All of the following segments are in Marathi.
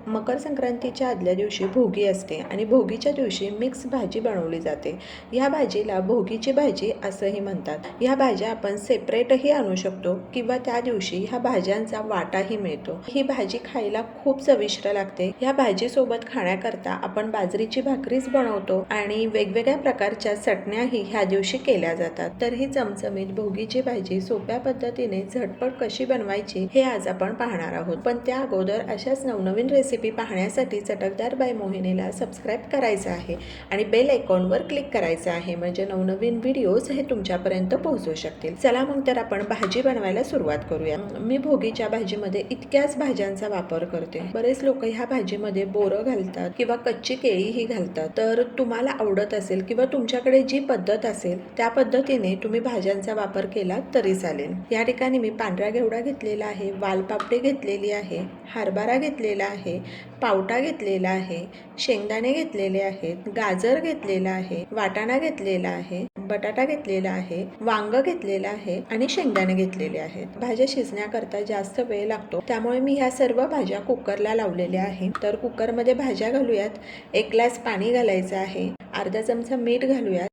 मकर संक्रांतीच्या आदल्या दिवशी भोगी असते आणि भोगीच्या दिवशी मिक्स भाजी बनवली जाते। ह्या भाजीला भोगीची भाजी असंही म्हणतात। ह्या भाज्या आपण सेपरेटही आणू शकतो किंवा त्या दिवशी ह्या भाज्यांचा वाटाही मिळतो। ही भाजी खायला खूप चविष्ट लागते। ह्या भाजीसोबत खाण्याकरता आपण बाजरीची भाकरीच बनवतो आणि वेगवेगळ्या प्रकारच्या चटण्याही ह्या दिवशी केल्या जातात। तर ही चमचमीत भोगीची भाजी सोप्या पद्धतीने झटपट कशी बनवायची हे आज आपण पाहणार आहोत। पण त्या अगोदर अशाच नवनवीन रेसिपी पाहण्यासाठी चटकदार बाय मोहिनीला सबस्क्राईब करायचं आहे आणि बेल आयकॉनवर क्लिक करायचं आहे, म्हणजे नवनवीन व्हिडिओज हे तुमच्यापर्यंत पोहोचू शकतील। चला मग तर आपण भाजी बनवायला सुरुवात करूया। मी भोगीच्या भाजीमध्ये इतक्याच भाज्यांचा वापर करते। बरेच लोक ह्या भाजीमध्ये बोरं घालतात किंवा कच्ची केळीही घालतात। तर तुम्हाला आवडत असेल किंवा तुमच्याकडे जी पद्धत असेल त्या पद्धतीने तुम्ही भाज्यांचा वापर केला तरी चालेल। या ठिकाणी मी पांढरा घेवडा घेतलेला आहे, वालपापडी घेतलेली आहे, हरभरा घेतलेला आहे, पावटा घेतलेला आहे, शेंगदाणे घेतलेले आहेत, गाजर घेतलेला आहे, वाटाणा घेतलेला आहे, बटाटा घेतलेला आहे, वांग घेतलेला आहे आणि शेंगदाणे घेतलेले आहेत। भाज्या शिजण्याकरता जास्त वेळ लागतो, त्यामुळे मी ह्या सर्व भाज्या कुकरला लावलेल्या आहे। तर कुकरमध्ये भाज्या घालूयात। 1 ग्लास पाणी घालायचं आहे, अर्धा चमचा मीठ घालूयात,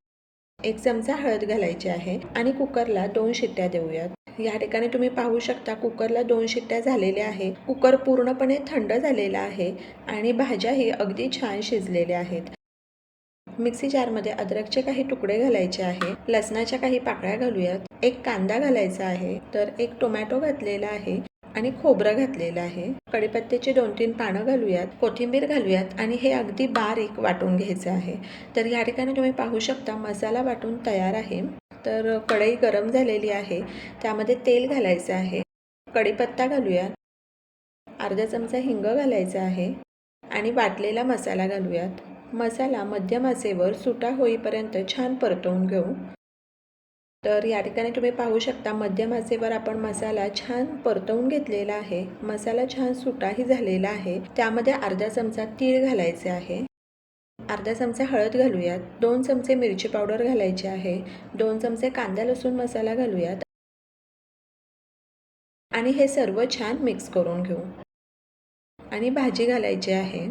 1 चमचा हळद घालायची आहे आणि कुकरला 2 शिट्ट्या देऊयात। या ठिकाणी तुम्ही पाहू शकता कुकरला 2 शिट्ट्या झालेल्या आहे। कुकर पूर्णपणे थंड झालेला आहे आणि भाज्याही अगदी छान शिजलेल्या आहेत। मिक्सी जारमध्ये अद्रकचे काही तुकडे घालायचे आहे, लसणाच्या काही पाकळ्या घालूयात, 1 कांदा घालायचा आहे, तर 1 टोमॅटो घातलेला आहे आणि खोबरं घातलेलं आहे। कढीपत्त्याची 2-3 पानं घालूयात, कोथिंबीर घालूयात आणि हे अगदी बारीक वाटून घ्यायचं आहे। तर या ठिकाणी तुम्ही पाहू शकता मसाला वाटून तयार आहे। तर कढई गरम झालेली आहे, त्यामध्ये तेल घालायचं आहे, कढीपत्ता घालूयात, अर्धा चमचा हिंग घालायचा आहे आणि वाटलेला मसाला घालूयात। मसाला मध्यम आचेवर सुटा होईपर्यंत छान परतवून घेऊ। तर या ठिकाणी तुम्ही पाहू शकता मध्यम आचेवर आपण मसाला छान परतवून घेतलेला आहे। मसाला छान सुटाही झालेला आहे। त्यामध्ये अर्धा चमचा तीळ घालायचे आहे, अर्धा चमचा हळद घालूयात, 2 चमचे मिरची पावडर घालायची आहे, 2 चमचे कांदा लसूण मसाला घालूयात आणि हे सर्व छान मिक्स करून घेऊ आणि भाजी घालायची आहे।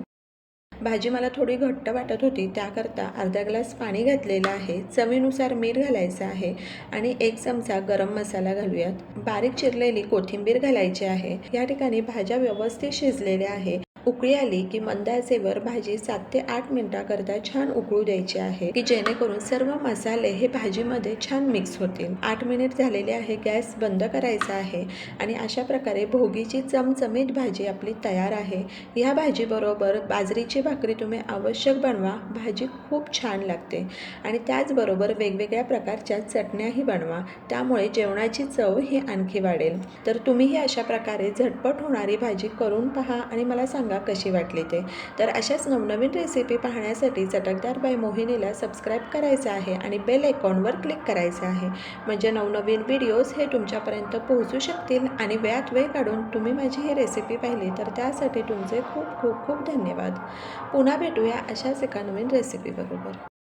भाजी मला थोडी घट्ट वाटत होती, त्याकरता अर्धा ग्लास पाणी घातलेलं आहे, चवीनुसार मीठ घालायचं आहे आणि 1 चमचा गरम मसाला घालूयात। बारीक चिरलेली कोथिंबीर घालायची आहे। या ठिकाणी भाज्या व्यवस्थित शिजलेल्या आहे। उकळी आली की मंद आचेवर भाजी 7 ते 8 मिनिटाकरता छान उकळू द्यायची आहे की जेणेकरून सर्व मसाले हे भाजीमध्ये छान मिक्स होतील। 8 मिनिट झालेले आहे, गॅस बंद करायचा आहे आणि अशा प्रकारे भोगीची चमचमीत भाजी आपली तयार आहे। ह्या भाजीबरोबर बाजरीची भाकरी तुम्ही आवश्यक बनवा, भाजी खूप छान लागते आणि त्याचबरोबर वेगवेगळ्या प्रकारच्या चटण्याही बनवा, त्यामुळे जेवणाची चव ही आणखी वाढेल। तर तुम्हीही अशा प्रकारे झटपट होणारी भाजी करून पहा आणि मला सांगा कशी वाटली ते। तर अशाच नवनवीन रेसिपी पाहण्यासाठी चटकदार बाय मोहिनीला सबस्क्राईब करायचं आहे आणि बेल आयकॉनवर क्लिक करायचं आहे, म्हणजे नवनवीन व्हिडिओज हे तुमच्यापर्यंत पोहोचू शकतील आणि वेळात वेळ काढून तुम्ही माझी ही रेसिपी पाहिली तर त्यासाठी तुमचे खूप खूप खूप धन्यवाद। पुन्हा भेटूया अशाच एका नवीन रेसिपी बरोबर।